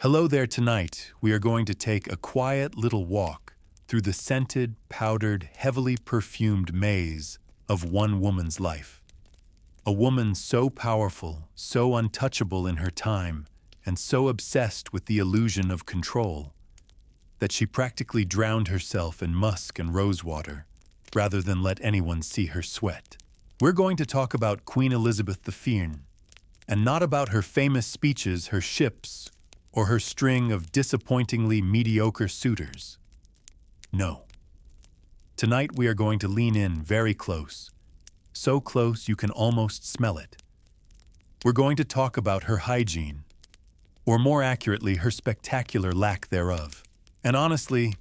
Hello there. Tonight, we are going to take a quiet little walk through the scented, powdered, heavily perfumed maze of one woman's life. A woman so powerful, so untouchable in her time, and so obsessed with the illusion of control that she practically drowned herself in musk and rosewater rather than let anyone see her sweat. We're going to talk about Queen Elizabeth I, and not about her famous speeches, her ships, or her string of disappointingly mediocre suitors. No. Tonight we are going to lean in very close, so close you can almost smell it. We're going to talk about her hygiene, or more accurately, her spectacular lack thereof. And honestly,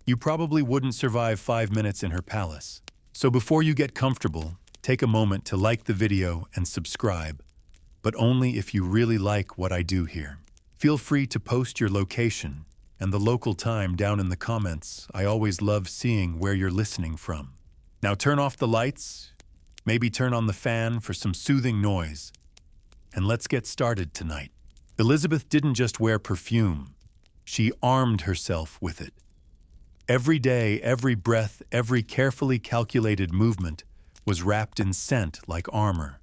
you probably wouldn't survive 5 minutes in her palace. So before you get comfortable, take a moment to like the video and subscribe, but only if you really like what I do here. Feel free to post your location and the local time down in the comments. I always love seeing where you're listening from. Now turn off the lights, maybe turn on the fan for some soothing noise, and let's get started tonight. Elizabeth didn't just wear perfume, she armed herself with it. Every day, every breath, every carefully calculated movement was wrapped in scent like armor.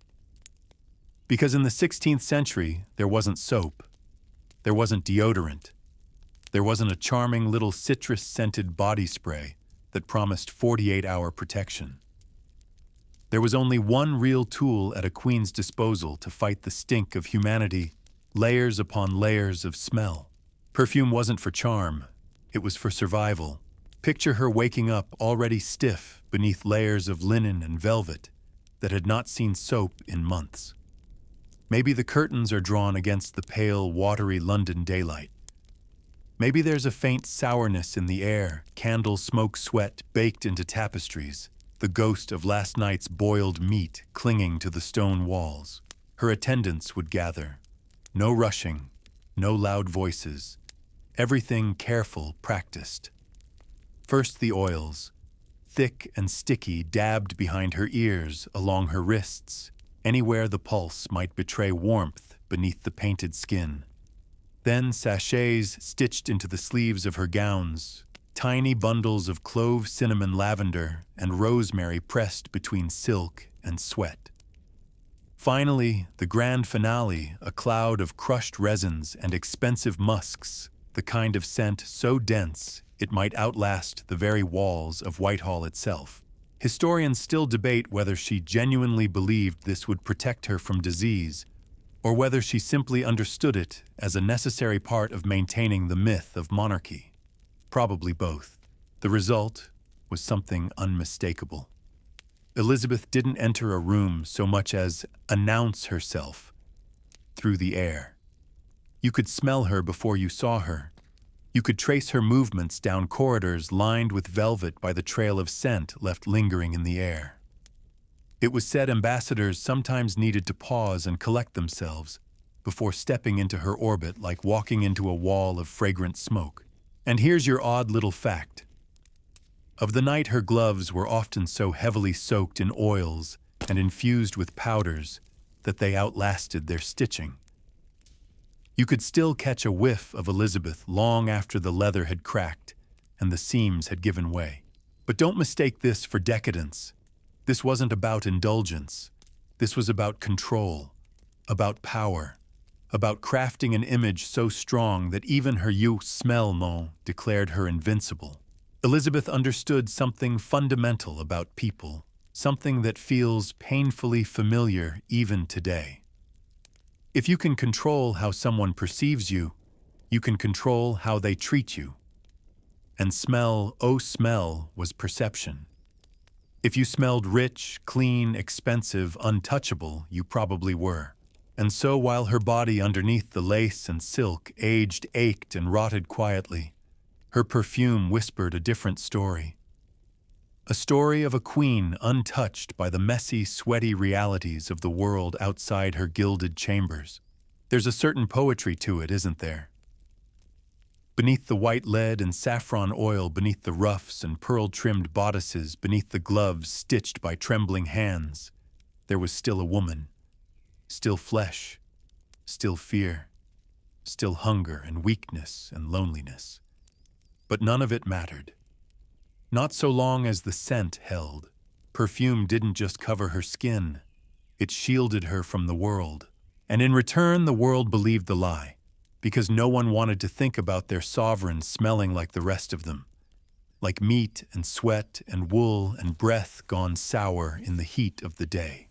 Because in the 16th century, there wasn't soap, there wasn't deodorant, there wasn't a charming little citrus-scented body spray that promised 48-hour protection. There was only one real tool at a queen's disposal to fight the stink of humanity, layers upon layers of smell. Perfume wasn't for charm, it was for survival. Picture her waking up already stiff beneath layers of linen and velvet that had not seen soap in months. Maybe the curtains are drawn against the pale, watery London daylight. Maybe there's a faint sourness in the air, candle smoke sweat baked into tapestries, the ghost of last night's boiled meat clinging to the stone walls. Her attendants would gather. No rushing, no loud voices. Everything careful, practiced. First the oils, thick and sticky, dabbed behind her ears, along her wrists, anywhere the pulse might betray warmth beneath the painted skin. Then sachets stitched into the sleeves of her gowns, tiny bundles of clove, cinnamon, lavender, and rosemary pressed between silk and sweat. Finally, the grand finale, a cloud of crushed resins and expensive musks, the kind of scent so dense it might outlast the very walls of Whitehall itself. Historians still debate whether she genuinely believed this would protect her from disease, or whether she simply understood it as a necessary part of maintaining the myth of monarchy. Probably both. The result was something unmistakable. Elizabeth didn't enter a room so much as announce herself through the air. You could smell her before you saw her. You could trace her movements down corridors lined with velvet by the trail of scent left lingering in the air. It was said ambassadors sometimes needed to pause and collect themselves before stepping into her orbit, like walking into a wall of fragrant smoke. And here's your odd little fact. Of the night, her gloves were often so heavily soaked in oils and infused with powders that they outlasted their stitching. You could still catch a whiff of Elizabeth long after the leather had cracked and the seams had given way. But don't mistake this for decadence. This wasn't about indulgence. This was about control, about power, about crafting an image so strong that even her smell declared her invincible. Elizabeth understood something fundamental about people, something that feels painfully familiar even today. If you can control how someone perceives you, you can control how they treat you. And smell, oh smell, was perception. If you smelled rich, clean, expensive, untouchable, you probably were. And so while her body underneath the lace and silk aged, ached, and rotted quietly, her perfume whispered a different story. A story of a queen untouched by the messy, sweaty realities of the world outside her gilded chambers. There's a certain poetry to it, isn't there? Beneath the white lead and saffron oil, beneath the ruffs and pearl-trimmed bodices, beneath the gloves stitched by trembling hands, there was still a woman, still flesh, still fear, still hunger and weakness and loneliness. But none of it mattered. Not so long as the scent held. Perfume didn't just cover her skin, it shielded her from the world. And in return, the world believed the lie, because no one wanted to think about their sovereign smelling like the rest of them, like meat and sweat and wool and breath gone sour in the heat of the day.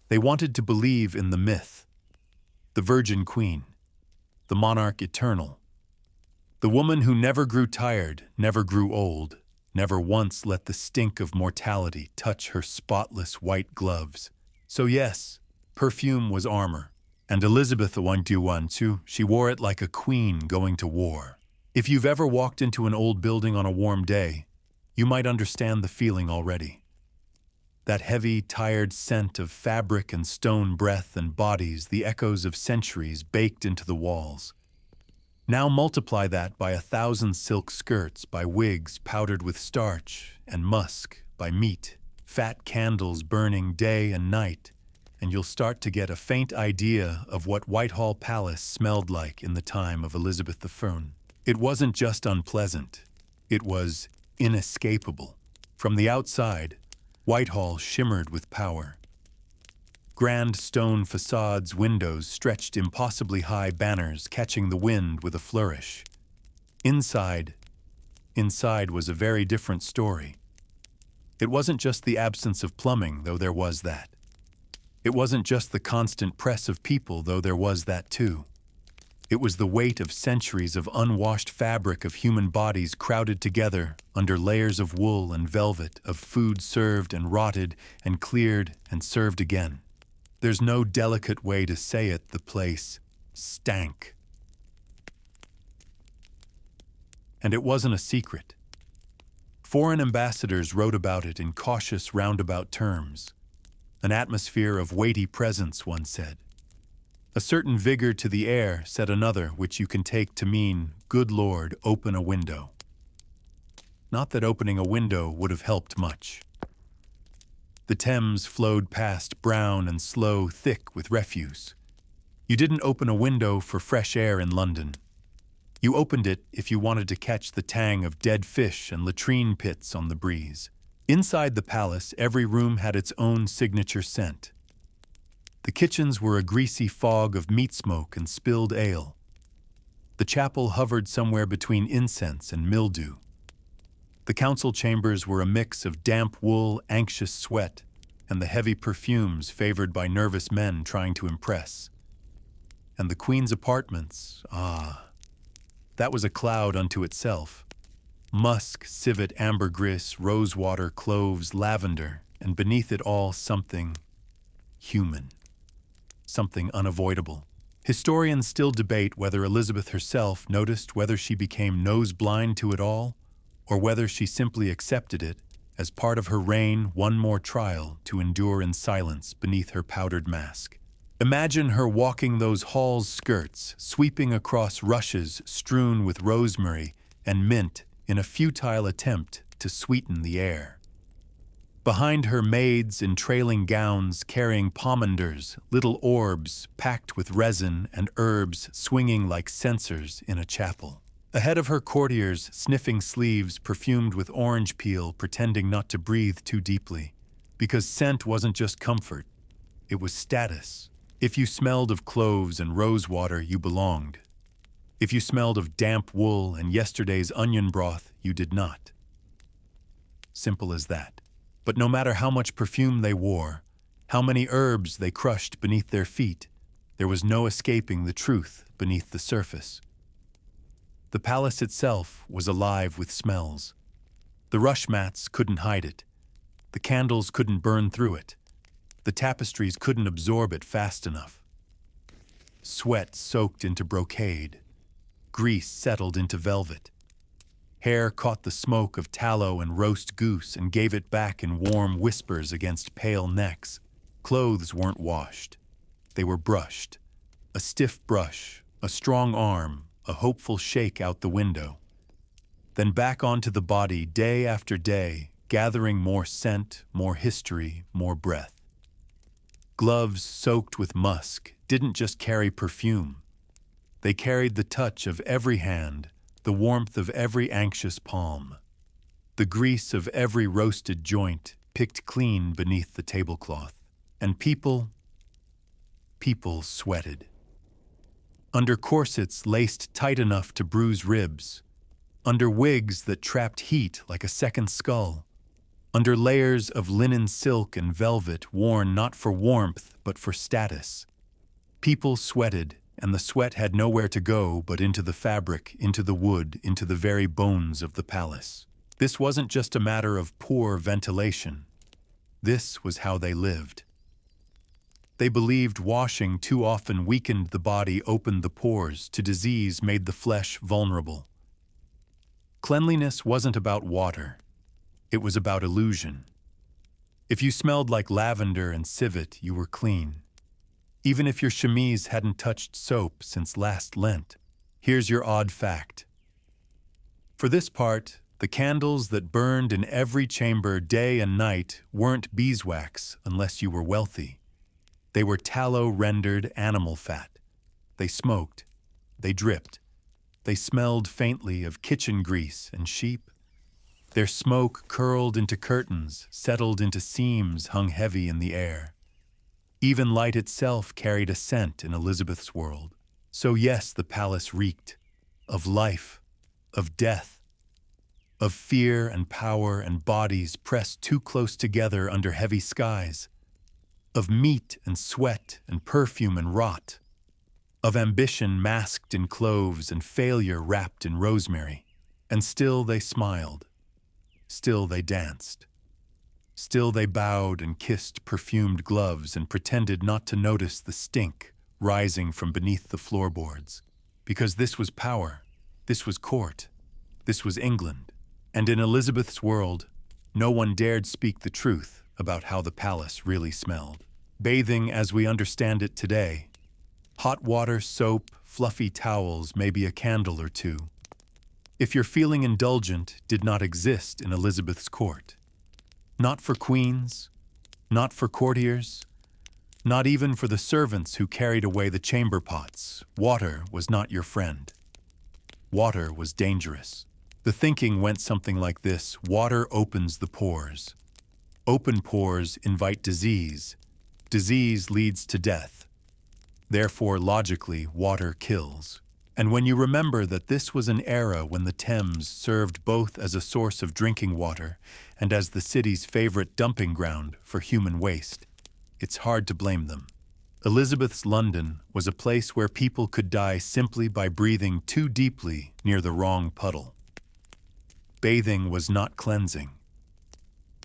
They wanted to believe in the myth, the Virgin Queen, the monarch eternal, the woman who never grew tired, never grew old, never once let the stink of mortality touch her spotless white gloves. So yes, perfume was armor, and Elizabeth I, she wore it like a queen going to war. If you've ever walked into an old building on a warm day, you might understand the feeling already. That heavy, tired scent of fabric and stone breath and bodies, the echoes of centuries baked into the walls. Now multiply that by 1,000 silk skirts, by wigs powdered with starch and musk, by meat, fat candles burning day and night, and you'll start to get a faint idea of what Whitehall Palace smelled like in the time of Elizabeth I. It wasn't just unpleasant, it was inescapable. From the outside, Whitehall shimmered with power. Grand stone facades, windows stretched impossibly high banners catching the wind with a flourish. Inside was a very different story. It wasn't just the absence of plumbing, though there was that. It wasn't just the constant press of people, though there was that too. It was the weight of centuries of unwashed fabric of human bodies crowded together under layers of wool and velvet, of food served and rotted and cleared and served again. There's no delicate way to say it, the place stank. And it wasn't a secret. Foreign ambassadors wrote about it in cautious, roundabout terms. An atmosphere of weighty presence, one said. A certain vigor to the air, said another, which you can take to mean, good Lord, open a window. Not that opening a window would have helped much. The Thames flowed past, brown and slow, thick with refuse. You didn't open a window for fresh air in London. You opened it if you wanted to catch the tang of dead fish and latrine pits on the breeze. Inside the palace, every room had its own signature scent. The kitchens were a greasy fog of meat smoke and spilled ale. The chapel hovered somewhere between incense and mildew. The council chambers were a mix of damp wool, anxious sweat, and the heavy perfumes favored by nervous men trying to impress. And the Queen's apartments, that was a cloud unto itself. Musk, civet, ambergris, rosewater, cloves, lavender, and beneath it all something human, something unavoidable. Historians still debate whether Elizabeth herself noticed, whether she became nose-blind to it all, or whether she simply accepted it as part of her reign, one more trial to endure in silence beneath her powdered mask. Imagine her walking those halls' skirts, sweeping across rushes strewn with rosemary and mint in a futile attempt to sweeten the air. Behind her, maids in trailing gowns carrying pomanders, little orbs packed with resin and herbs swinging like censers in a chapel. Ahead of her, courtiers sniffing sleeves perfumed with orange peel, pretending not to breathe too deeply, because scent wasn't just comfort, it was status. If you smelled of cloves and rosewater, you belonged. If you smelled of damp wool and yesterday's onion broth, you did not. Simple as that. But no matter how much perfume they wore, how many herbs they crushed beneath their feet, there was no escaping the truth beneath the surface. The palace itself was alive with smells. The rush mats couldn't hide it. The candles couldn't burn through it. The tapestries couldn't absorb it fast enough. Sweat soaked into brocade. Grease settled into velvet. Hair caught the smoke of tallow and roast goose and gave it back in warm whispers against pale necks. Clothes weren't washed. They were brushed. A stiff brush, a strong arm, a hopeful shake out the window. Then back onto the body day after day, gathering more scent, more history, more breath. Gloves soaked with musk didn't just carry perfume. They carried the touch of every hand, the warmth of every anxious palm, the grease of every roasted joint picked clean beneath the tablecloth. And people sweated. Under corsets laced tight enough to bruise ribs, under wigs that trapped heat like a second skull, under layers of linen silk and velvet worn not for warmth but for status. People sweated, and the sweat had nowhere to go but into the fabric, into the wood, into the very bones of the palace. This wasn't just a matter of poor ventilation. This was how they lived. They believed washing too often weakened the body, opened the pores to disease, made the flesh vulnerable. Cleanliness wasn't about water. It was about illusion. If you smelled like lavender and civet, you were clean. Even if your chemise hadn't touched soap since last Lent. Here's your odd fact. For this part, the candles that burned in every chamber day and night weren't beeswax unless you were wealthy. They were tallow-rendered animal fat. They smoked. They dripped. They smelled faintly of kitchen grease and sheep. Their smoke curled into curtains, settled into seams hung heavy in the air. Even light itself carried a scent in Elizabeth's world. So yes, the palace reeked of life, of death, of fear and power and bodies pressed too close together under heavy skies, of meat and sweat and perfume and rot, of ambition masked in cloves and failure wrapped in rosemary. And still they smiled. Still they danced. Still they bowed and kissed perfumed gloves and pretended not to notice the stink rising from beneath the floorboards. Because this was power, this was court, this was England. And in Elizabeth's world, no one dared speak the truth about how the palace really smelled. Bathing as we understand it today, hot water, soap, fluffy towels, maybe a candle or two. If you're feeling indulgent, did not exist in Elizabeth's court. Not for queens, not for courtiers, not even for the servants who carried away the chamber pots. Water was not your friend. Water was dangerous. The thinking went something like this: water opens the pores. Open pores invite disease. Disease leads to death. Therefore, logically, water kills. And when you remember that this was an era when the Thames served both as a source of drinking water and as the city's favorite dumping ground for human waste, it's hard to blame them. Elizabeth's London was a place where people could die simply by breathing too deeply near the wrong puddle. Bathing was not cleansing.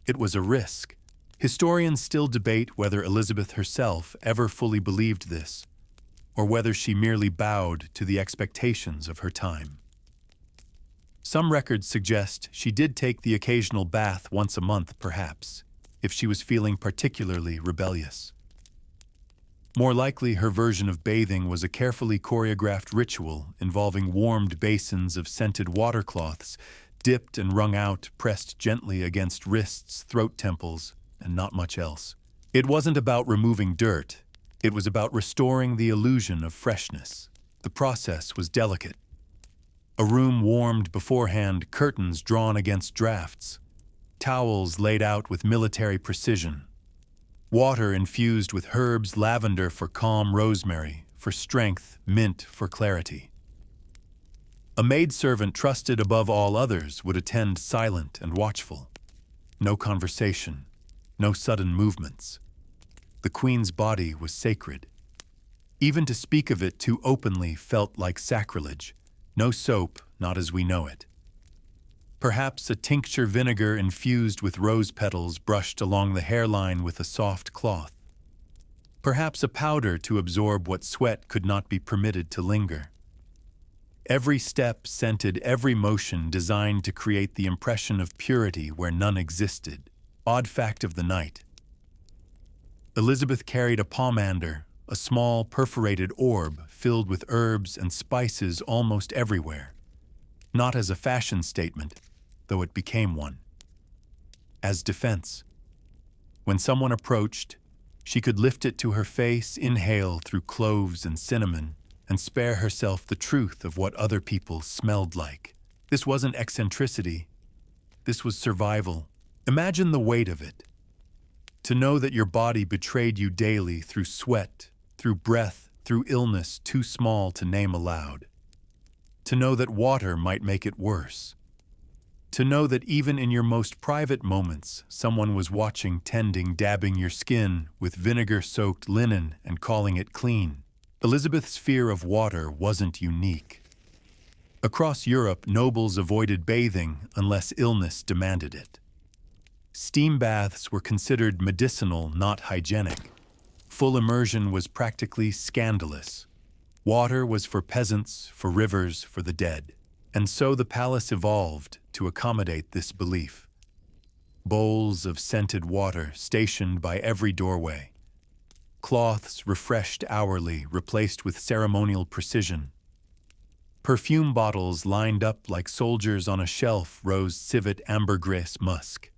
It was a risk. Historians still debate whether Elizabeth herself ever fully believed this, or whether she merely bowed to the expectations of her time. Some records suggest she did take the occasional bath once a month, perhaps, if she was feeling particularly rebellious. More likely, her version of bathing was a carefully choreographed ritual involving warmed basins of scented watercloths, dipped and wrung out, pressed gently against wrists, throat temples, and not much else. It wasn't about removing dirt. It was about restoring the illusion of freshness. The process was delicate. A room warmed beforehand, curtains drawn against drafts, towels laid out with military precision, water infused with herbs, lavender for calm, rosemary for strength, mint for clarity. A maidservant trusted above all others would attend silent and watchful. No conversation, no sudden movements. The Queen's body was sacred. Even to speak of it too openly felt like sacrilege. No soap, not as we know it. Perhaps a tincture vinegar infused with rose petals brushed along the hairline with a soft cloth. Perhaps a powder to absorb what sweat could not be permitted to linger. Every step scented, every motion designed to create the impression of purity where none existed. Odd fact of the night. Elizabeth carried a pomander, a small perforated orb filled with herbs and spices almost everywhere. Not as a fashion statement, though it became one. As defense. When someone approached, she could lift it to her face, inhale through cloves and cinnamon, and spare herself the truth of what other people smelled like. This wasn't eccentricity. This was survival. Imagine the weight of it. To know that your body betrayed you daily through sweat, through breath, through illness too small to name aloud. To know that water might make it worse. To know that even in your most private moments, someone was watching, tending, dabbing your skin with vinegar-soaked linen and calling it clean. Elizabeth's fear of water wasn't unique. Across Europe, nobles avoided bathing unless illness demanded it. Steam baths were considered medicinal, not hygienic. Full immersion was practically scandalous. Water was for peasants, for rivers, for the dead. And so the palace evolved to accommodate this belief. Bowls of scented water stationed by every doorway. Cloths refreshed hourly, replaced with ceremonial precision. Perfume bottles lined up like soldiers on a shelf rose civet ambergris musk.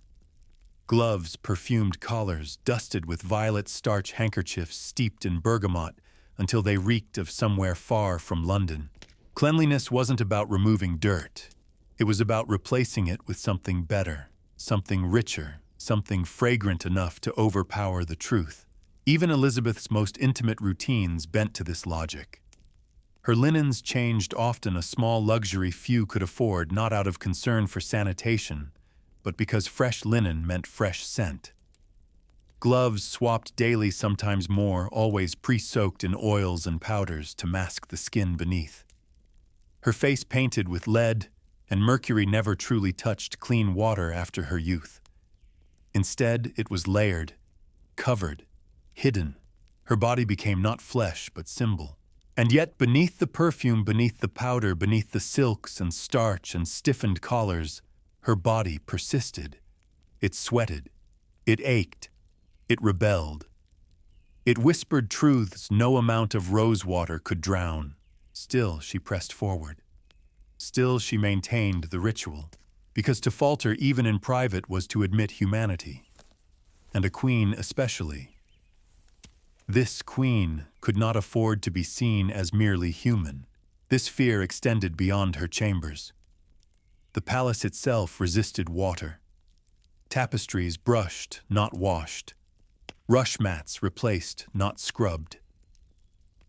Gloves, perfumed collars, dusted with violet starch handkerchiefs steeped in bergamot until they reeked of somewhere far from London. Cleanliness wasn't about removing dirt. It was about replacing it with something better, something richer, something fragrant enough to overpower the truth. Even Elizabeth's most intimate routines bent to this logic. Her linens changed often, a small luxury few could afford, not out of concern for sanitation, but because fresh linen meant fresh scent. Gloves swapped daily, sometimes more, always pre-soaked in oils and powders to mask the skin beneath. Her face painted with lead, and mercury never truly touched clean water after her youth. Instead, it was layered, covered, hidden. Her body became not flesh, but symbol. And yet, beneath the perfume, beneath the powder, beneath the silks and starch and stiffened collars, her body persisted. It sweated. It ached. It rebelled. It whispered truths no amount of rose water could drown. Still, she pressed forward. Still, she maintained the ritual, because to falter even in private was to admit humanity, and a queen especially. This queen could not afford to be seen as merely human. This fear extended beyond her chambers. The palace itself resisted water. Tapestries brushed, not washed. Rush mats replaced, not scrubbed.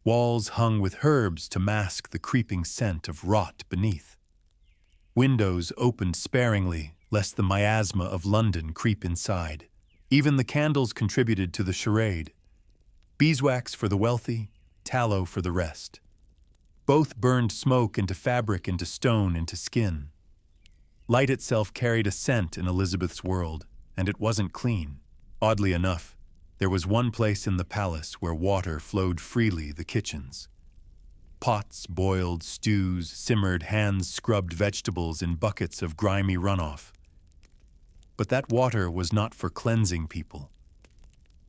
Walls hung with herbs to mask the creeping scent of rot beneath. Windows opened sparingly, lest the miasma of London creep inside. Even the candles contributed to the charade. Beeswax for the wealthy, tallow for the rest. Both burned smoke into fabric, into stone, into skin. Light itself carried a scent in Elizabeth's world, and it wasn't clean. Oddly enough, there was one place in the palace where water flowed freely, the kitchens. Pots boiled, stews simmered, hands scrubbed vegetables in buckets of grimy runoff. But that water was not for cleansing people.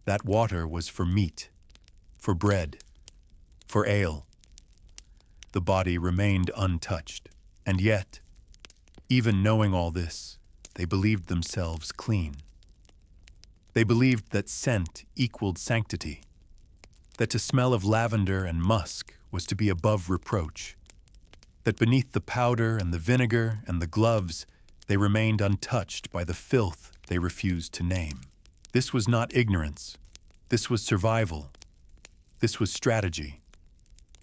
That water was for meat, for bread, for ale. The body remained untouched, and yet, even knowing all this, they believed themselves clean. They believed that scent equaled sanctity, that to smell of lavender and musk was to be above reproach, that beneath the powder and the vinegar and the gloves, they remained untouched by the filth they refused to name. This was not ignorance. This was survival. This was strategy.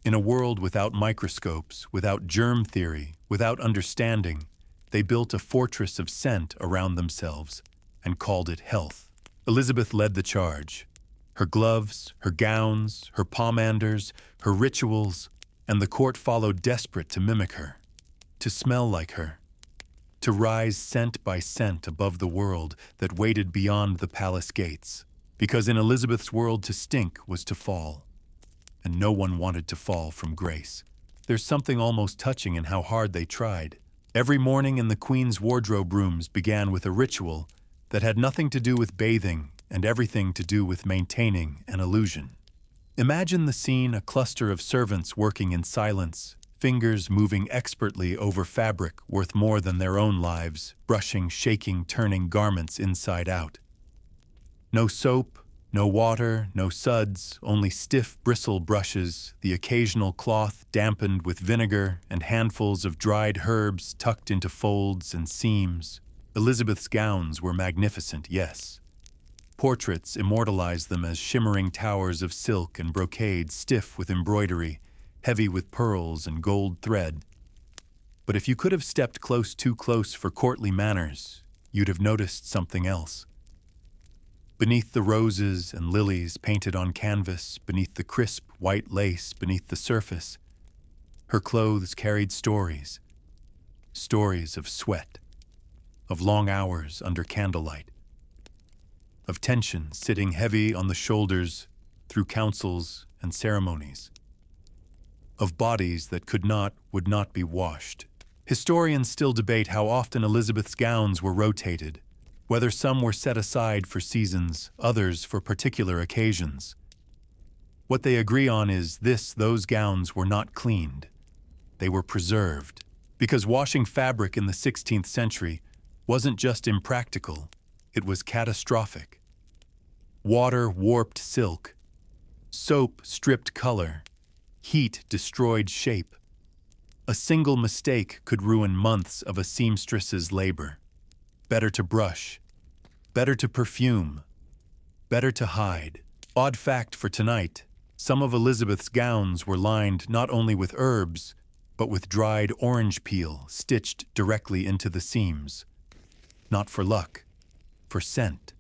In a world without microscopes, without germ theory, without understanding, they built a fortress of scent around themselves and called it health. Elizabeth led the charge. Her gloves, her gowns, her pomanders, her rituals, and the court followed, desperate to mimic her, to smell like her, to rise scent by scent above the world that waited beyond the palace gates. Because in Elizabeth's world, to stink was to fall, and no one wanted to fall from grace. There's something almost touching in how hard they tried. Every morning in the Queen's wardrobe rooms began with a ritual that had nothing to do with bathing and everything to do with maintaining an illusion. Imagine the scene: a cluster of servants working in silence, fingers moving expertly over fabric worth more than their own lives, brushing, shaking, turning garments inside out. No soap, No water, no suds, only stiff bristle brushes, the occasional cloth dampened with vinegar, and handfuls of dried herbs tucked into folds and seams. Elizabeth's gowns were magnificent, yes. Portraits immortalized them as shimmering towers of silk and brocade, stiff with embroidery, heavy with pearls and gold thread. But if you could have stepped too close for courtly manners, you'd have noticed something else. Beneath the roses and lilies painted on canvas, beneath the crisp white lace beneath the surface, her clothes carried stories. Stories of sweat, of long hours under candlelight, of tension sitting heavy on the shoulders through councils and ceremonies, of bodies that would not be washed. Historians still debate how often Elizabeth's gowns were rotated, whether some were set aside for seasons, others for particular occasions. What they agree on is those gowns were not cleaned. They were preserved, because washing fabric in the 16th century wasn't just impractical, it was catastrophic. Water warped silk, soap stripped color, heat destroyed shape. A single mistake could ruin months of a seamstress's labor. Better to brush, better to perfume, better to hide. Odd fact for tonight, some of Elizabeth's gowns were lined not only with herbs, but with dried orange peel stitched directly into the seams. Not for luck, for scent.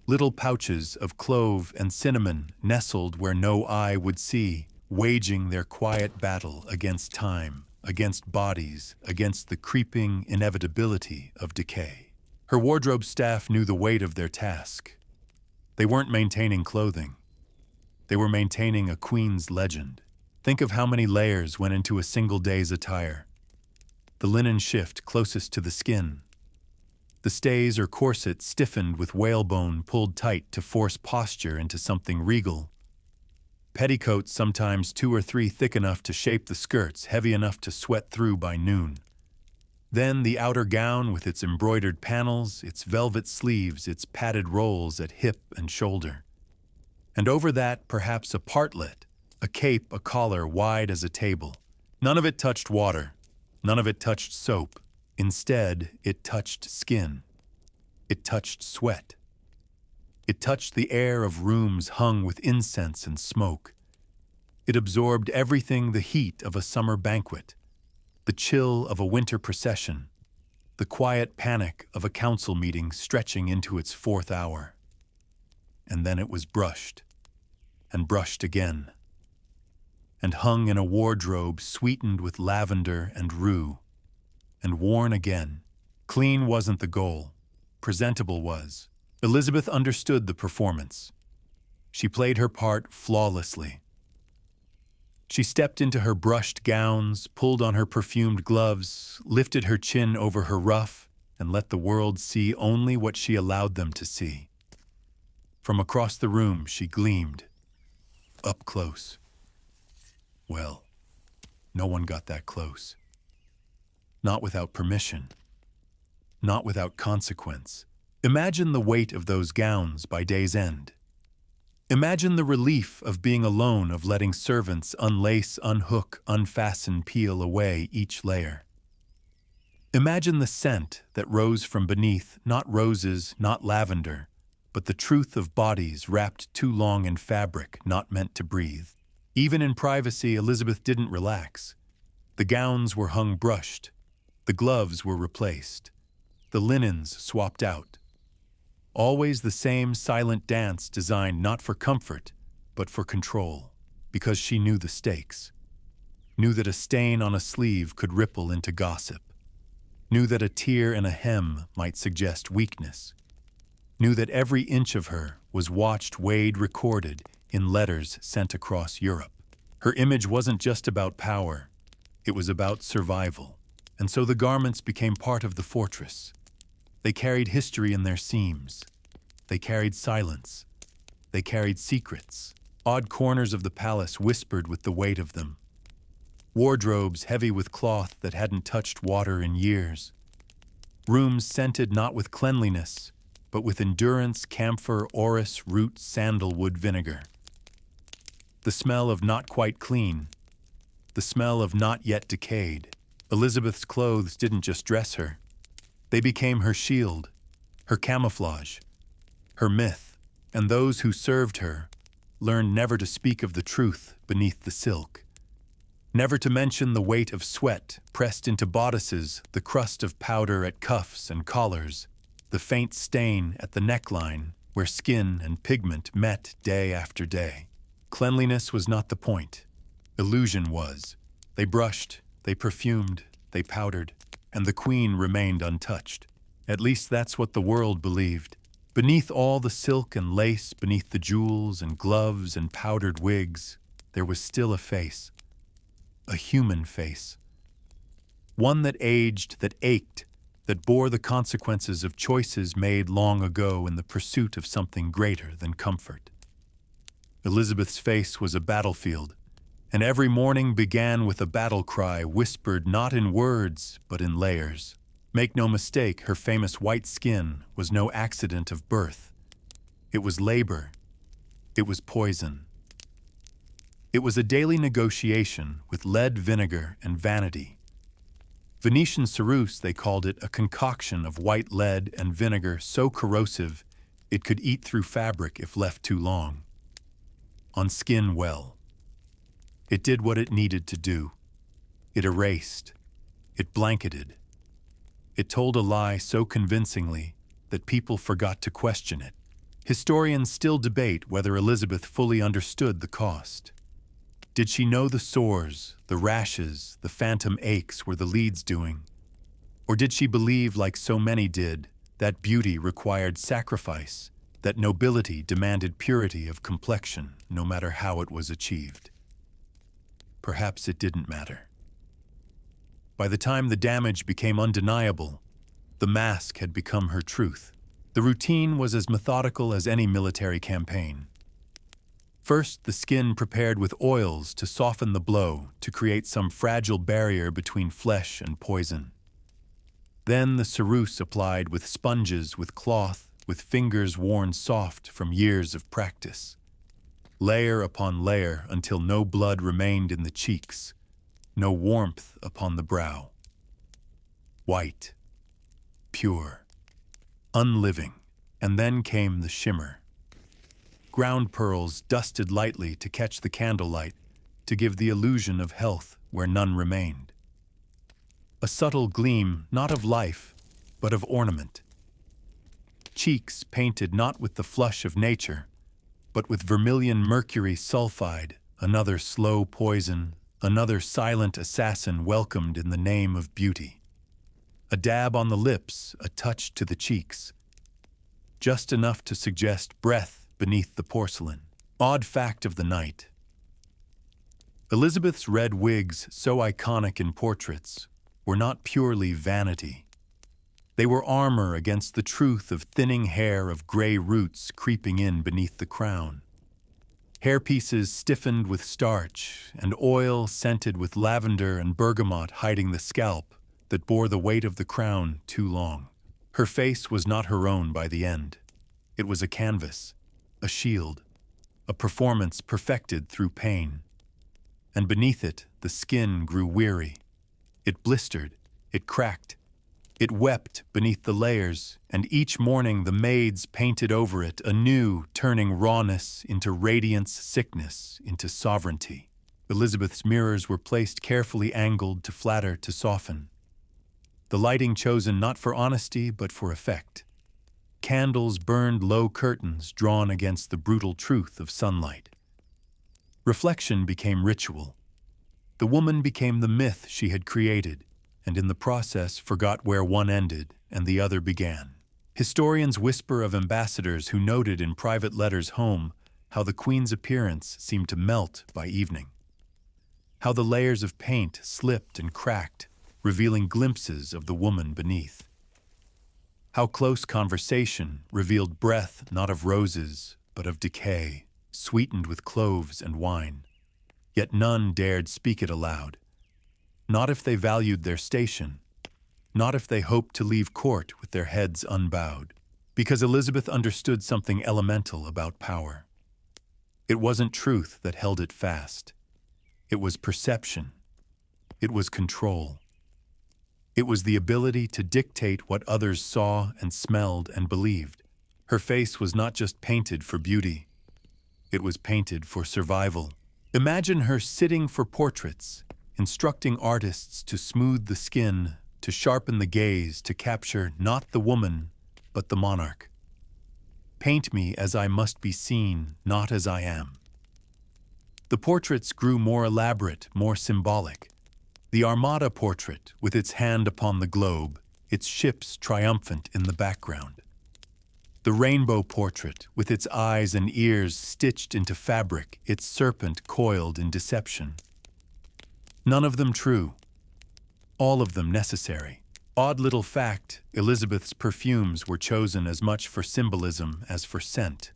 Little pouches of clove and cinnamon nestled where no eye would see, waging their quiet battle against time, against bodies, against the creeping inevitability of decay. Her wardrobe staff knew the weight of their task. They weren't maintaining clothing. They were maintaining a queen's legend. Think of how many layers went into a single day's attire. The linen shift closest to the skin. The stays or corset stiffened with whalebone pulled tight to force posture into something regal. Petticoats sometimes 2 or 3 thick enough to shape the skirts, heavy enough to sweat through by noon. Then the outer gown with its embroidered panels, its velvet sleeves, its padded rolls at hip and shoulder. And over that, perhaps a partlet, a cape, a collar wide as a table. None of it touched water. None of it touched soap. Instead, it touched skin. It touched sweat. It touched the air of rooms hung with incense and smoke. It absorbed everything: the heat of a summer banquet, the chill of a winter procession, the quiet panic of a council meeting stretching into its 4th hour. And then it was brushed, and brushed again, and hung in a wardrobe sweetened with lavender and rue, and worn again. Clean wasn't the goal. Presentable was. Elizabeth understood the performance. She played her part flawlessly. She stepped into her brushed gowns, pulled on her perfumed gloves, lifted her chin over her ruff, and let the world see only what she allowed them to see. From across the room she gleamed, up close. Well, no one got that close. Not without permission. Not without consequence. Imagine the weight of those gowns by day's end. Imagine the relief of being alone, of letting servants unlace, unhook, unfasten, peel away each layer. Imagine the scent that rose from beneath, not roses, not lavender, but the truth of bodies wrapped too long in fabric not meant to breathe. Even in privacy, Elizabeth didn't relax. The gowns were hung brushed. The gloves were replaced. The linens swapped out. Always the same silent dance designed not for comfort, but for control, because she knew the stakes. Knew that a stain on a sleeve could ripple into gossip. Knew that a tear in a hem might suggest weakness. Knew that every inch of her was watched, weighed, recorded in letters sent across Europe. Her image wasn't just about power, it was about survival. And so the garments became part of the fortress. They carried history in their seams. They carried silence. They carried secrets. Odd corners of the palace whispered with the weight of them. Wardrobes heavy with cloth that hadn't touched water in years. Rooms scented not with cleanliness, but with endurance, camphor, orris, root, sandalwood vinegar. The smell of not quite clean, the smell of not yet decayed. Elizabeth's clothes didn't just dress her. They became her shield, her camouflage, her myth, and those who served her learned never to speak of the truth beneath the silk, never to mention the weight of sweat pressed into bodices, the crust of powder at cuffs and collars, the faint stain at the neckline where skin and pigment met day after day. Cleanliness was not the point. Illusion was. They brushed, they perfumed, they powdered, and the queen remained untouched. At least that's what the world believed. Beneath all the silk and lace, beneath the jewels and gloves and powdered wigs, there was still a face. A human face. One that aged, that ached, that bore the consequences of choices made long ago in the pursuit of something greater than comfort. Elizabeth's face was a battlefield, and every morning began with a battle cry whispered not in words, but in layers. Make no mistake, her famous white skin was no accident of birth. It was labor. It was poison. It was a daily negotiation with lead, vinegar, and vanity. Venetian ceruse, they called it, a concoction of white lead and vinegar so corrosive it could eat through fabric if left too long. On skin, well. It did what it needed to do. It erased. It blanketed. It told a lie so convincingly that people forgot to question it. Historians still debate whether Elizabeth fully understood the cost. Did she know the sores, the rashes, the phantom aches were the Leeds doing? Or did she believe, like so many did, that beauty required sacrifice, that nobility demanded purity of complexion, no matter how it was achieved? Perhaps it didn't matter. By the time the damage became undeniable, the mask had become her truth. The routine was as methodical as any military campaign. First, the skin prepared with oils to soften the blow, to create some fragile barrier between flesh and poison. Then the ceruse applied with sponges, with cloth, with fingers worn soft from years of practice. Layer upon layer until no blood remained in the cheeks, no warmth upon the brow. White, pure, unliving, and then came the shimmer. Ground pearls dusted lightly to catch the candlelight, to give the illusion of health where none remained. A subtle gleam, not of life, but of ornament. Cheeks painted not with the flush of nature, but with vermilion mercury sulfide, another slow poison, another silent assassin welcomed in the name of beauty. A dab on the lips, a touch to the cheeks. Just enough to suggest breath beneath the porcelain. Odd fact of the night. Elizabeth's red wigs, so iconic in portraits, were not purely vanity. They were armor against the truth of thinning hair of gray roots creeping in beneath the crown. Hairpieces stiffened with starch, and oil scented with lavender and bergamot hiding the scalp that bore the weight of the crown too long. Her face was not her own by the end. It was a canvas, a shield, a performance perfected through pain. And beneath it, the skin grew weary. It blistered, it cracked, it wept beneath the layers, and each morning the maids painted over it anew, turning rawness into radiance, sickness into sovereignty. Elizabeth's mirrors were placed carefully angled to flatter, to soften. The lighting chosen not for honesty, but for effect. Candles burned low curtains drawn against the brutal truth of sunlight. Reflection became ritual. The woman became the myth she had created, and in the process forgot where one ended and the other began. Historians whisper of ambassadors who noted in private letters home how the queen's appearance seemed to melt by evening, how the layers of paint slipped and cracked, revealing glimpses of the woman beneath. How close conversation revealed breath not of roses, but of decay, sweetened with cloves and wine. Yet none dared speak it aloud. Not if they valued their station, not if they hoped to leave court with their heads unbowed. Because Elizabeth understood something elemental about power. It wasn't truth that held it fast. It was perception. It was control. It was the ability to dictate what others saw and smelled and believed. Her face was not just painted for beauty. It was painted for survival. Imagine her sitting for portraits, instructing artists to smooth the skin, to sharpen the gaze, to capture not the woman, but the monarch. Paint me as I must be seen, not as I am. The portraits grew more elaborate, more symbolic. The Armada portrait, with its hand upon the globe, its ships triumphant in the background. The rainbow portrait, with its eyes and ears stitched into fabric, its serpent coiled in deception. None of them true. All of them necessary. Odd little fact, Elizabeth's perfumes were chosen as much for symbolism as for scent.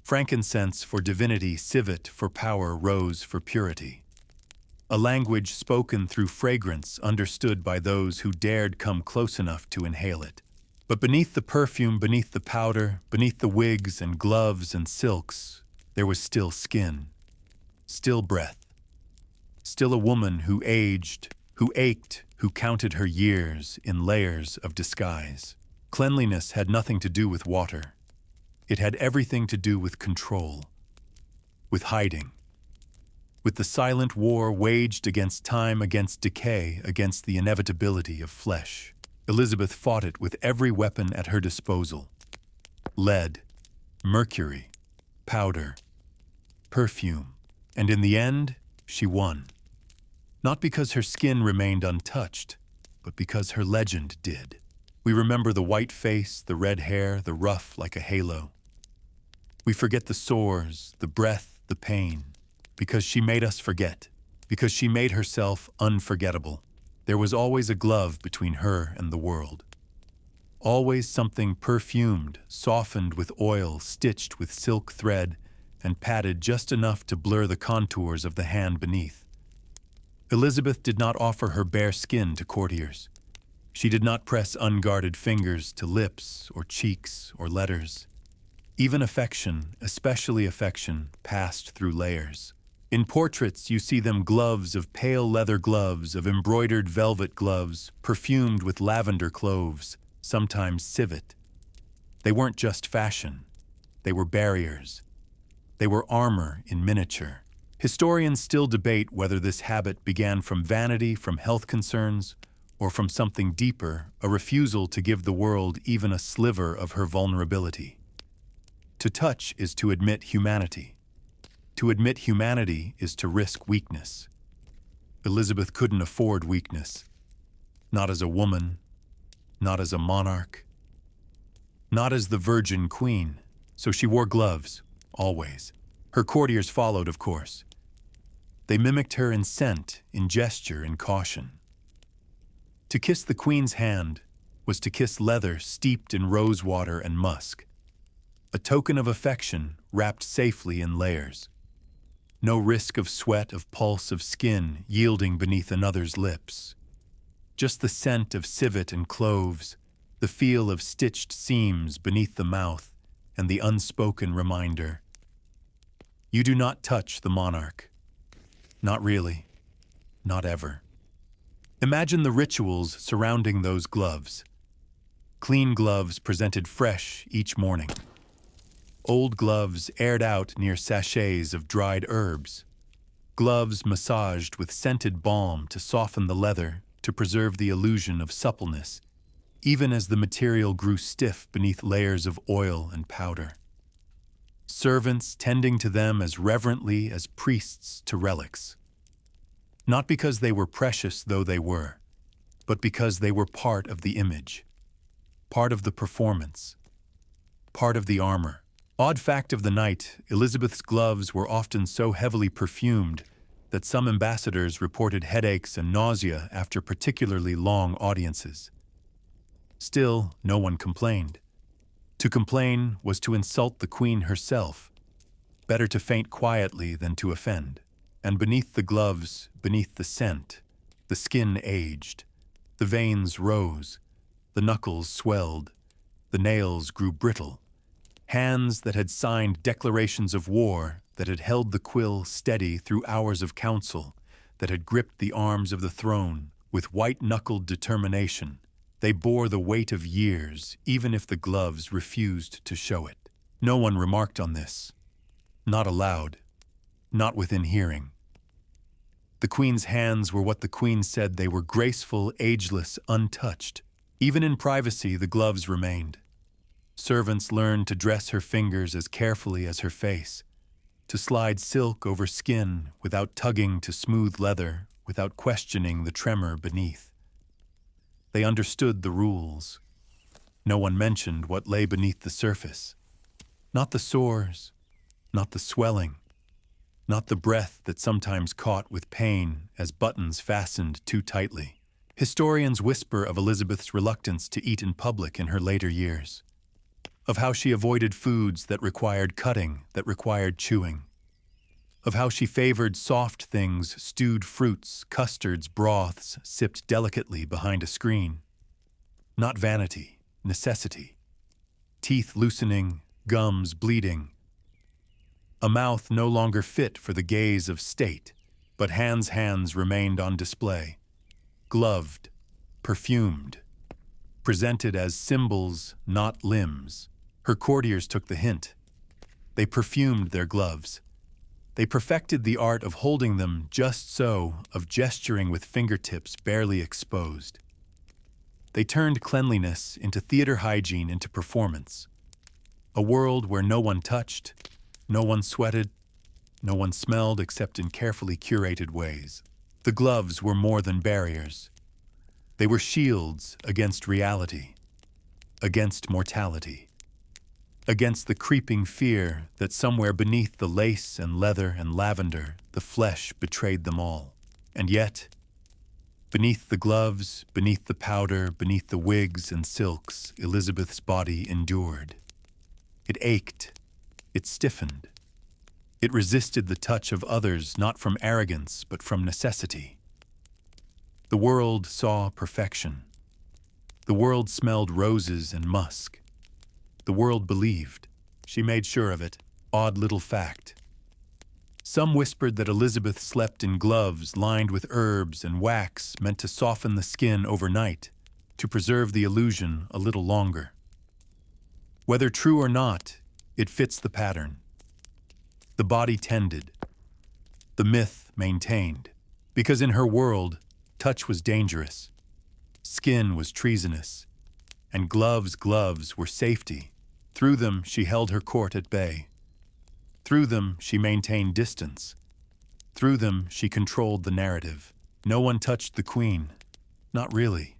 Frankincense for divinity, civet for power, rose for purity. A language spoken through fragrance, understood by those who dared come close enough to inhale it. But beneath the perfume, beneath the powder, beneath the wigs and gloves and silks, there was still skin, still breath, still a woman who aged, who ached, who counted her years in layers of disguise. Cleanliness had nothing to do with water. It had everything to do with control, with hiding, with the silent war waged against time, against decay, against the inevitability of flesh. Elizabeth fought it with every weapon at her disposal. Lead, mercury, powder, perfume, and in the end, she won. Not because her skin remained untouched, but because her legend did. We remember the white face, the red hair, the ruff like a halo. We forget the sores, the breath, the pain, because she made us forget, because she made herself unforgettable. There was always a glove between her and the world. Always something perfumed, softened with oil, stitched with silk thread, and padded just enough to blur the contours of the hand beneath. Elizabeth did not offer her bare skin to courtiers. She did not press unguarded fingers to lips or cheeks or letters. Even affection, especially affection, passed through layers. In portraits, you see them gloves of pale leather gloves, of embroidered velvet gloves, perfumed with lavender cloves, sometimes civet. They weren't just fashion. They were barriers. They were armor in miniature. Historians still debate whether this habit began from vanity, from health concerns, or from something deeper, a refusal to give the world even a sliver of her vulnerability. To touch is to admit humanity. To admit humanity is to risk weakness. Elizabeth couldn't afford weakness. Not as a woman, not as a monarch, not as the Virgin Queen, so she wore gloves, always. Her courtiers followed, of course. They mimicked her in scent, in gesture, in caution. To kiss the Queen's hand was to kiss leather steeped in rosewater and musk, a token of affection wrapped safely in layers. No risk of sweat, of pulse, of skin yielding beneath another's lips. Just the scent of civet and cloves, the feel of stitched seams beneath the mouth, and the unspoken reminder. You do not touch the monarch. Not really. Not ever. Imagine the rituals surrounding those gloves. Clean gloves presented fresh each morning. Old gloves aired out near sachets of dried herbs. Gloves massaged with scented balm to soften the leather, to preserve the illusion of suppleness, even as the material grew stiff beneath layers of oil and powder. Servants tending to them as reverently as priests to relics. Not because they were precious, though they were, but because they were part of the image, part of the performance, part of the armor. Odd fact of the night, Elizabeth's gloves were often so heavily perfumed that some ambassadors reported headaches and nausea after particularly long audiences. Still, no one complained. To complain was to insult the Queen herself. Better to faint quietly than to offend. And beneath the gloves, beneath the scent, the skin aged, the veins rose, the knuckles swelled, the nails grew brittle. Hands that had signed declarations of war, that had held the quill steady through hours of council, that had gripped the arms of the throne with white-knuckled determination. They bore the weight of years, even if the gloves refused to show it. No one remarked on this. Not aloud. Not within hearing. The Queen's hands were what the Queen said they were: graceful, ageless, untouched. Even in privacy, the gloves remained. Servants learned to dress her fingers as carefully as her face, to slide silk over skin without tugging to smooth leather, without questioning the tremor beneath. They understood the rules. No one mentioned what lay beneath the surface. Not the sores, not the swelling, not the breath that sometimes caught with pain as buttons fastened too tightly. Historians whisper of Elizabeth's reluctance to eat in public in her later years, of how she avoided foods that required cutting, that required chewing, of how she favored soft things, stewed fruits, custards, broths, sipped delicately behind a screen. Not vanity, necessity. Teeth loosening, gums bleeding. A mouth no longer fit for the gaze of state, but hands remained on display. Gloved, perfumed, presented as symbols, not limbs. Her courtiers took the hint. They perfumed their gloves. They perfected the art of holding them just so, of gesturing with fingertips barely exposed. They turned cleanliness into theater hygiene, into performance. A world where no one touched, no one sweated, no one smelled except in carefully curated ways. The gloves were more than barriers. They were shields against reality, against mortality, against the creeping fear that somewhere beneath the lace and leather and lavender, the flesh betrayed them all. And yet, beneath the gloves, beneath the powder, beneath the wigs and silks, Elizabeth's body endured. It ached. It stiffened. It resisted the touch of others, not from arrogance, but from necessity. The world saw perfection. The world smelled roses and musk. The world believed. She made sure of it. Odd little fact. Some whispered that Elizabeth slept in gloves lined with herbs and wax meant to soften the skin overnight, to preserve the illusion a little longer. Whether true or not, it fits the pattern. The body tended. The myth maintained. Because in her world, touch was dangerous. Skin was treasonous. And gloves were safety. Through them, she held her court at bay. Through them, she maintained distance. Through them, she controlled the narrative. No one touched the Queen. Not really.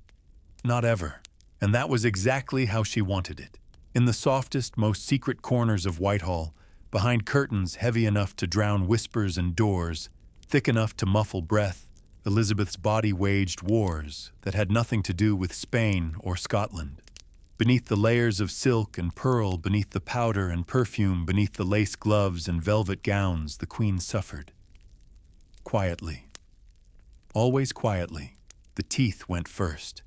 Not ever. And that was exactly how she wanted it. In the softest, most secret corners of Whitehall, behind curtains heavy enough to drown whispers and doors, thick enough to muffle breath, Elizabeth's body waged wars that had nothing to do with Spain or Scotland. Beneath the layers of silk and pearl, beneath the powder and perfume, beneath the lace gloves and velvet gowns, the Queen suffered. Quietly. Always quietly. The teeth went first.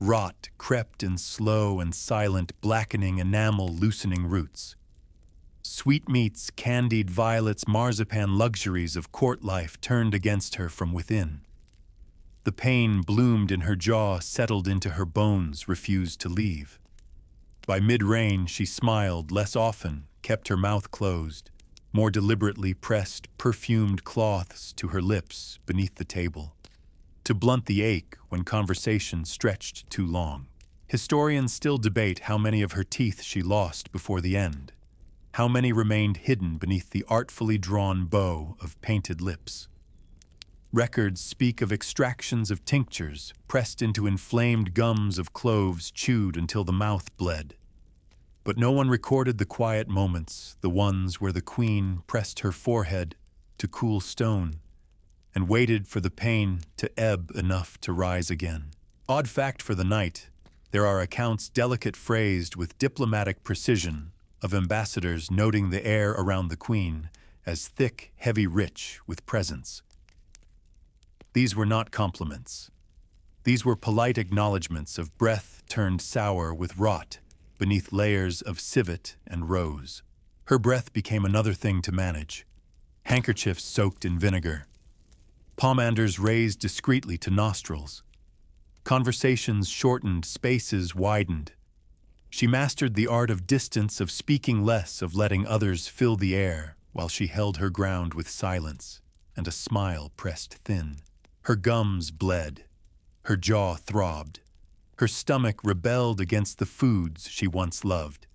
Rot crept in slow and silent, blackening enamel, loosening roots. Sweetmeats, candied violets, marzipan luxuries of court life turned against her from within. The pain bloomed in her jaw, settled into her bones, refused to leave. By mid-reign, she smiled less often, kept her mouth closed, more deliberately pressed perfumed cloths to her lips beneath the table, to blunt the ache when conversation stretched too long. Historians still debate how many of her teeth she lost before the end, how many remained hidden beneath the artfully drawn bow of painted lips. Records speak of extractions of tinctures pressed into inflamed gums of cloves chewed until the mouth bled. But no one recorded the quiet moments, the ones where the Queen pressed her forehead to cool stone and waited for the pain to ebb enough to rise again. Odd fact for the night, there are accounts delicate phrased with diplomatic precision of ambassadors noting the air around the Queen as thick, heavy, rich with presence. These were not compliments. These were polite acknowledgments of breath turned sour with rot, beneath layers of civet and rose. Her breath became another thing to manage. Handkerchiefs soaked in vinegar. Pomanders raised discreetly to nostrils. Conversations shortened, spaces widened. She mastered the art of distance, of speaking less, of letting others fill the air, while she held her ground with silence, and a smile pressed thin. Her gums bled. Her jaw throbbed. Her stomach rebelled against the foods she once loved.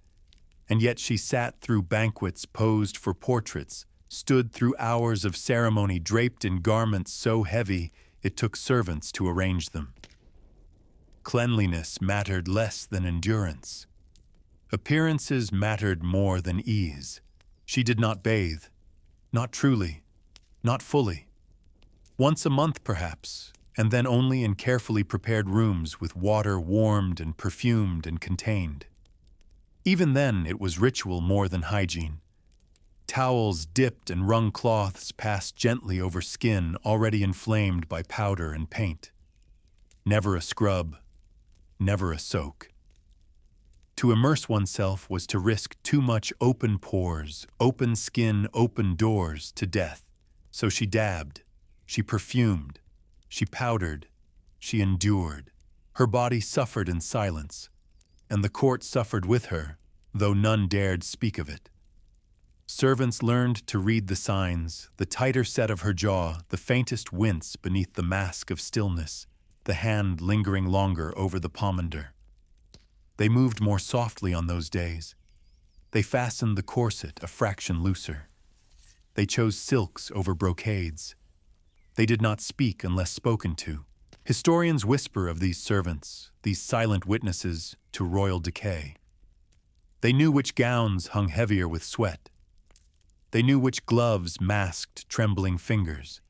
And yet she sat through banquets, posed for portraits, stood through hours of ceremony, draped in garments so heavy it took servants to arrange them. Cleanliness mattered less than endurance. Appearances mattered more than ease. She did not bathe. Not truly. Not fully. Once a month, perhaps, and then only in carefully prepared rooms with water warmed and perfumed and contained. Even then, it was ritual more than hygiene. Towels dipped and wrung cloths passed gently over skin already inflamed by powder and paint. Never a scrub, never a soak. To immerse oneself was to risk too much open pores, open skin, open doors to death. So she dabbed, she perfumed, she powdered, she endured. Her body suffered in silence, and the court suffered with her, though none dared speak of it. Servants learned to read the signs, the tighter set of her jaw, the faintest wince beneath the mask of stillness, the hand lingering longer over the pomander. They moved more softly on those days. They fastened the corset a fraction looser. They chose silks over brocades. They did not speak unless spoken to. Historians whisper of these servants, these silent witnesses to royal decay. They knew which gowns hung heavier with sweat. They knew which gloves masked trembling fingers.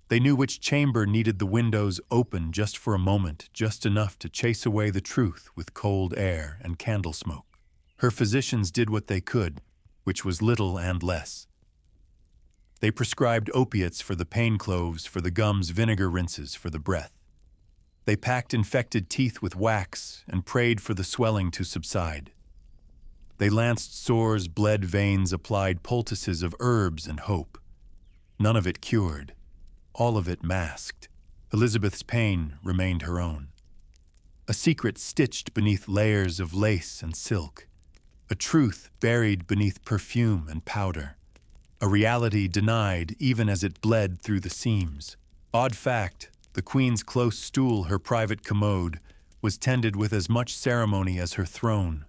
They knew which chamber needed the windows open just for a moment, just enough to chase away the truth with cold air and candle smoke. Her physicians did what they could, which was little and less. They prescribed opiates for the pain cloves, for the gums, vinegar rinses for the breath. They packed infected teeth with wax and prayed for the swelling to subside. They lanced sores, bled veins, applied poultices of herbs and hope. None of it cured. All of it masked. Elizabeth's pain remained her own. A secret stitched beneath layers of lace and silk. A truth buried beneath perfume and powder. A reality denied even as it bled through the seams. Odd fact, the Queen's close stool, her private commode, was tended with as much ceremony as her throne.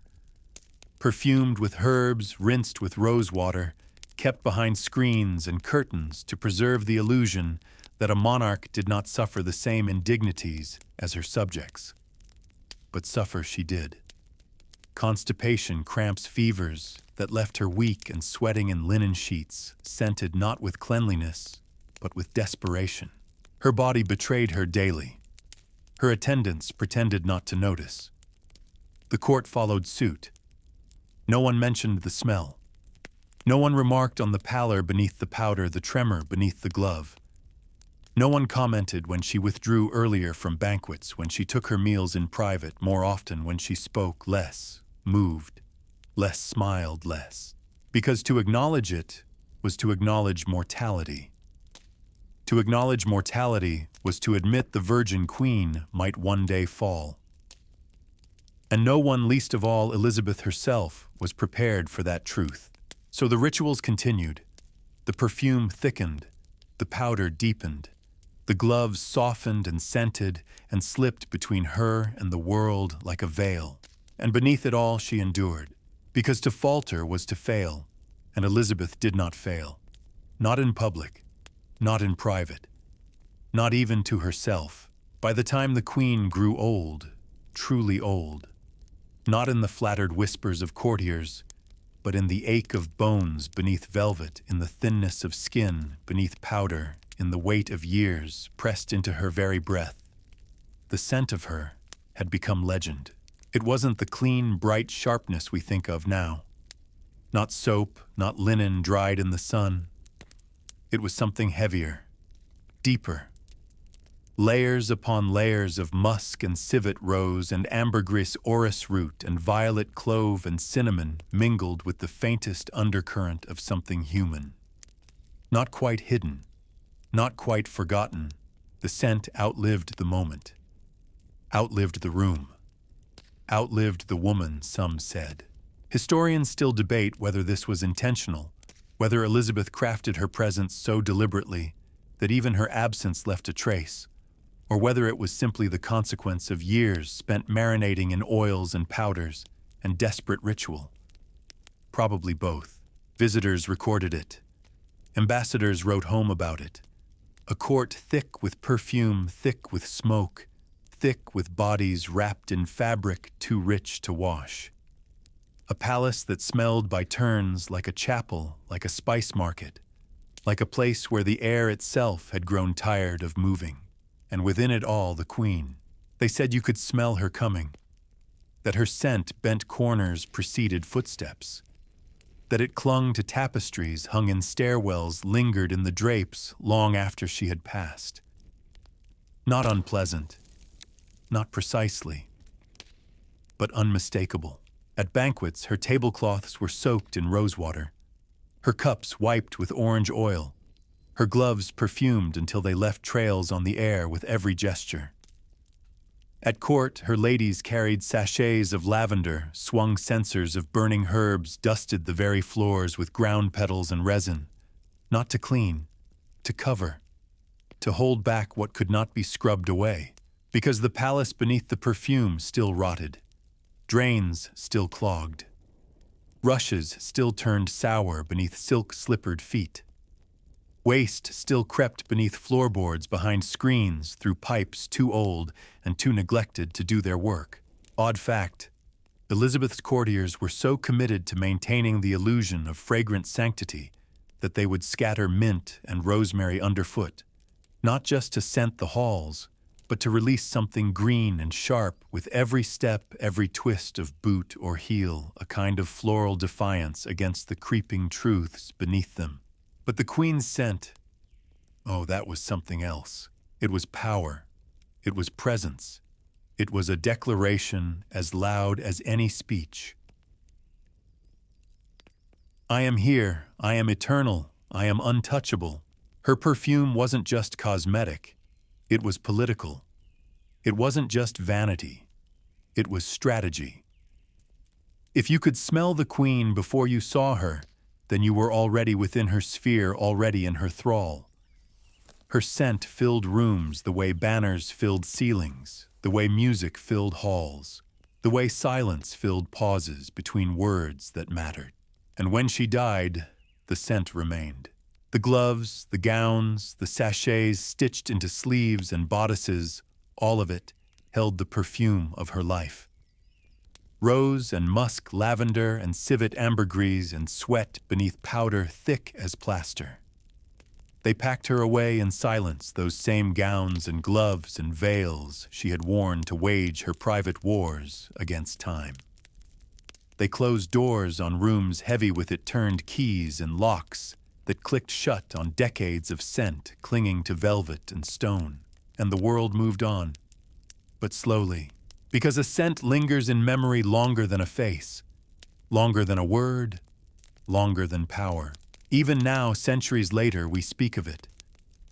Perfumed with herbs, rinsed with rose water, kept behind screens and curtains to preserve the illusion that a monarch did not suffer the same indignities as her subjects. But suffer she did. Constipation, cramps, fevers that left her weak and sweating in linen sheets, scented not with cleanliness, but with desperation. Her body betrayed her daily. Her attendants pretended not to notice. The court followed suit. No one mentioned the smell. No one remarked on the pallor beneath the powder, the tremor beneath the glove. No one commented when she withdrew earlier from banquets, when she took her meals in private, more often when she spoke less, moved, less, smiled less. Because to acknowledge it was to acknowledge mortality. To acknowledge mortality was to admit the Virgin Queen might one day fall. And no one, least of all Elizabeth herself, was prepared for that truth. So the rituals continued. The perfume thickened, the powder deepened. The gloves softened and scented and slipped between her and the world like a veil. And beneath it all she endured, because to falter was to fail, and Elizabeth did not fail. Not in public, not in private, not even to herself. By the time the Queen grew old, truly old, not in the flattered whispers of courtiers, but in the ache of bones beneath velvet, in the thinness of skin beneath powder, in the weight of years pressed into her very breath. The scent of her had become legend. It wasn't the clean, bright sharpness we think of now. Not soap, not linen dried in the sun. It was something heavier, deeper, Layers upon layers of musk and civet rose and ambergris orris root and violet clove and cinnamon mingled with the faintest undercurrent of something human. Not quite hidden, not quite forgotten, the scent outlived the moment, outlived the room, outlived the woman, some said. Historians still debate whether this was intentional, whether Elizabeth crafted her presence so deliberately that even her absence left a trace, or whether it was simply the consequence of years spent marinating in oils and powders and desperate ritual. Probably both. Visitors recorded it. Ambassadors wrote home about it. A court thick with perfume, thick with smoke, thick with bodies wrapped in fabric too rich to wash. A palace that smelled by turns like a chapel, like a spice market, like a place where the air itself had grown tired of moving. And within it all, the queen. They said you could smell her coming, that her scent bent corners preceded footsteps, that it clung to tapestries hung in stairwells, lingered in the drapes long after she had passed. Not unpleasant, not precisely, but unmistakable. At banquets, her tablecloths were soaked in rosewater, her cups wiped with orange oil, her gloves perfumed until they left trails on the air with every gesture. At court, her ladies carried sachets of lavender, swung censers of burning herbs, dusted the very floors with ground petals and resin, not to clean, to cover, to hold back what could not be scrubbed away, because the palace beneath the perfume still rotted, drains still clogged, rushes still turned sour beneath silk-slippered feet. Waste still crept beneath floorboards behind screens through pipes too old and too neglected to do their work. Odd fact, Elizabeth's courtiers were so committed to maintaining the illusion of fragrant sanctity that they would scatter mint and rosemary underfoot, not just to scent the halls, but to release something green and sharp with every step, every twist of boot or heel, a kind of floral defiance against the creeping truths beneath them. But the queen's scent, oh, that was something else. It was power. It was presence. It was a declaration as loud as any speech. I am here. I am eternal. I am untouchable. Her perfume wasn't just cosmetic. It was political. It wasn't just vanity. It was strategy. If you could smell the queen before you saw her, then you were already within her sphere, already in her thrall. Her scent filled rooms the way banners filled ceilings, the way music filled halls, the way silence filled pauses between words that mattered. And when she died, the scent remained. The gloves, the gowns, the sachets stitched into sleeves and bodices, all of it held the perfume of her life. Rose and musk, lavender and civet ambergris and sweat beneath powder thick as plaster. They packed her away in silence, those same gowns and gloves and veils she had worn to wage her private wars against time. They closed doors on rooms heavy with it-turned keys and locks that clicked shut on decades of scent clinging to velvet and stone, and the world moved on, but slowly. Because a scent lingers in memory longer than a face, longer than a word, longer than power. Even now, centuries later, we speak of it.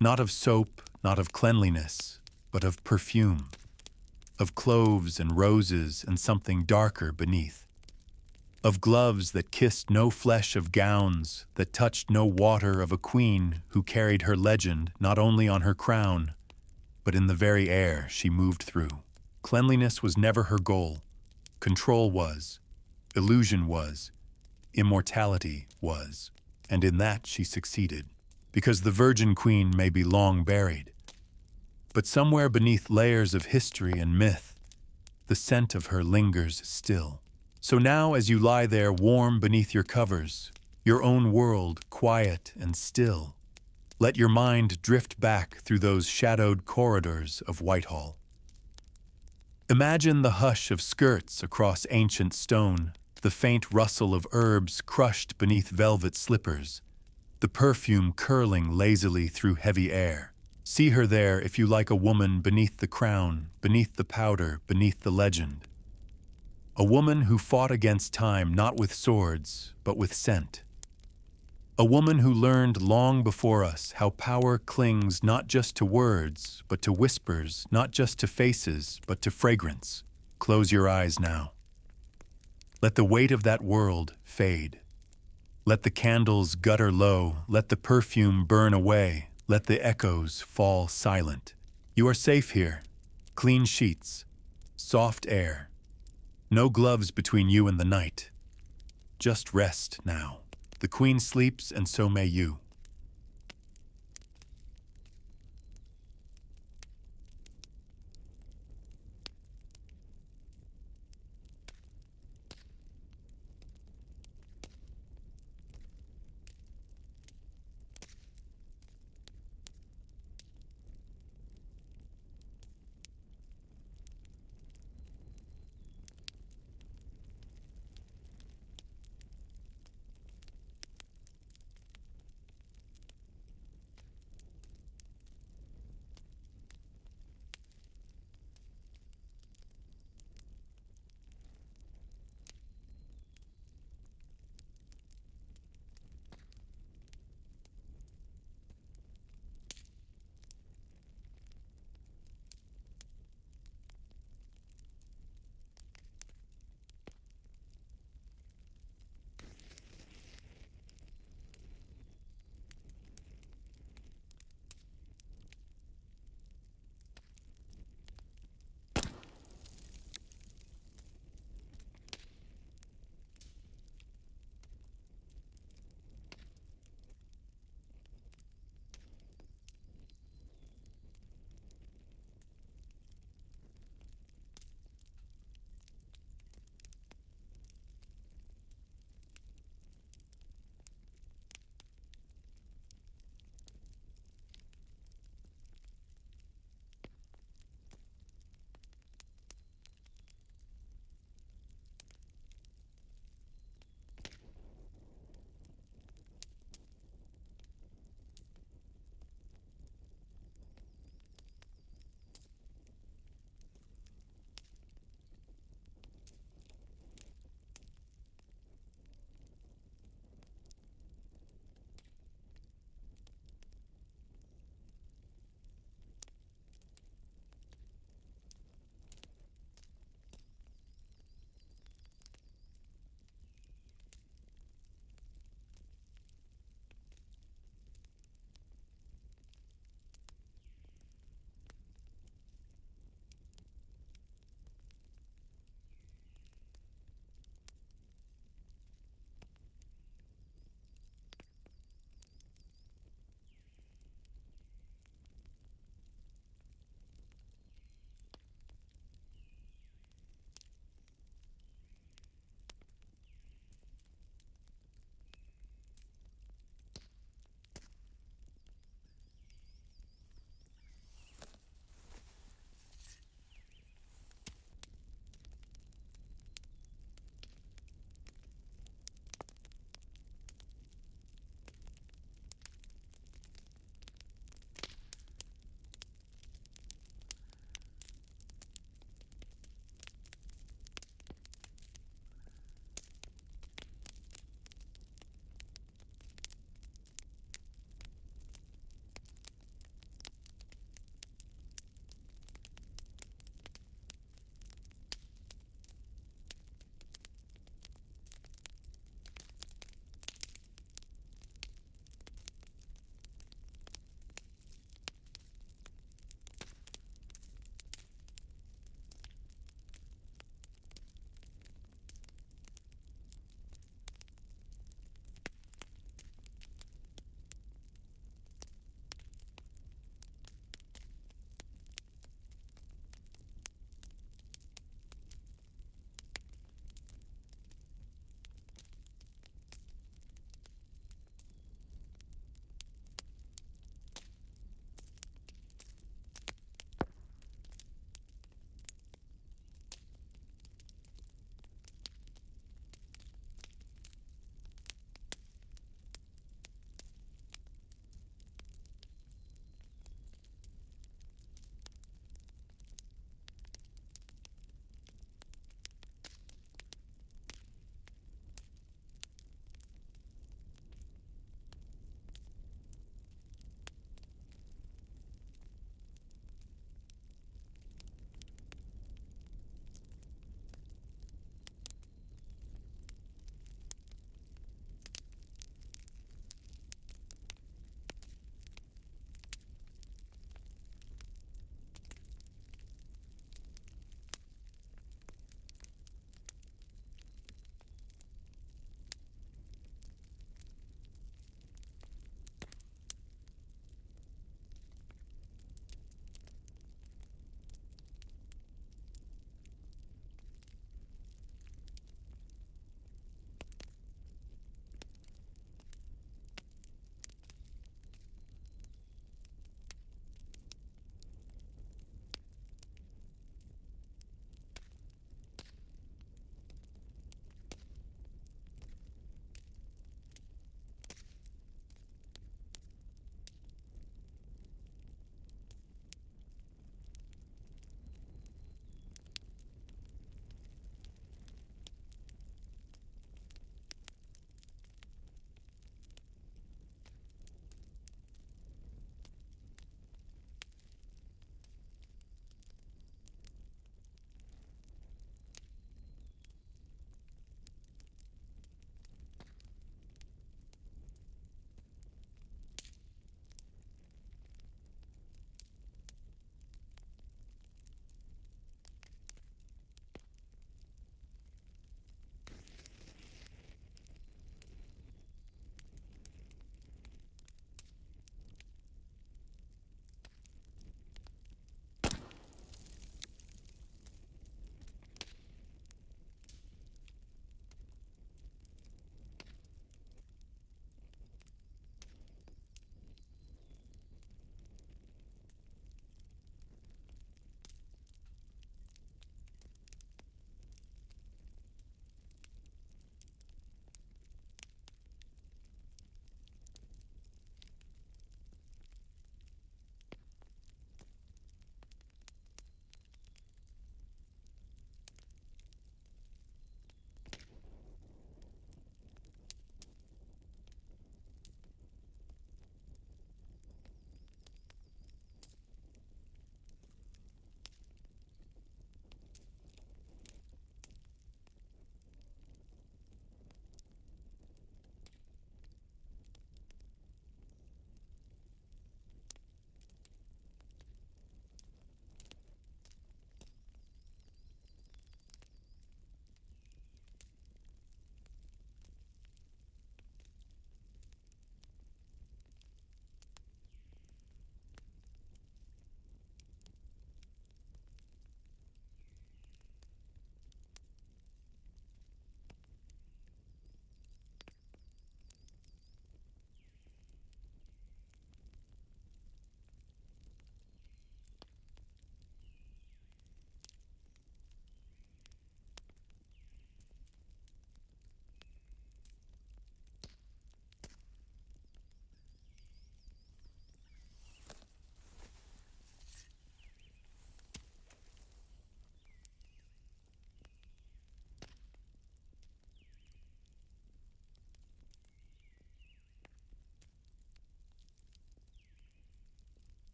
Not of soap, not of cleanliness, but of perfume. Of cloves and roses and something darker beneath. Of gloves that kissed no flesh of gowns, that touched no water of a queen who carried her legend not only on her crown, but in the very air she moved through. Cleanliness was never her goal. Control was. Illusion was. Immortality was. And in that she succeeded. Because the Virgin Queen may be long buried. But somewhere beneath layers of history and myth, the scent of her lingers still. So now as you lie there warm beneath your covers, your own world quiet and still, let your mind drift back through those shadowed corridors of Whitehall. Imagine the hush of skirts across ancient stone, the faint rustle of herbs crushed beneath velvet slippers, the perfume curling lazily through heavy air. See her there if you like a woman beneath the crown, beneath the powder, beneath the legend. A woman who fought against time not with swords, but with scent. A woman who learned long before us how power clings not just to words, but to whispers, not just to faces, but to fragrance. Close your eyes now. Let the weight of that world fade. Let the candles gutter low, let the perfume burn away, let the echoes fall silent. You are safe here. Clean sheets, soft air. No gloves between you and the night. Just rest now. The queen sleeps, and so may you.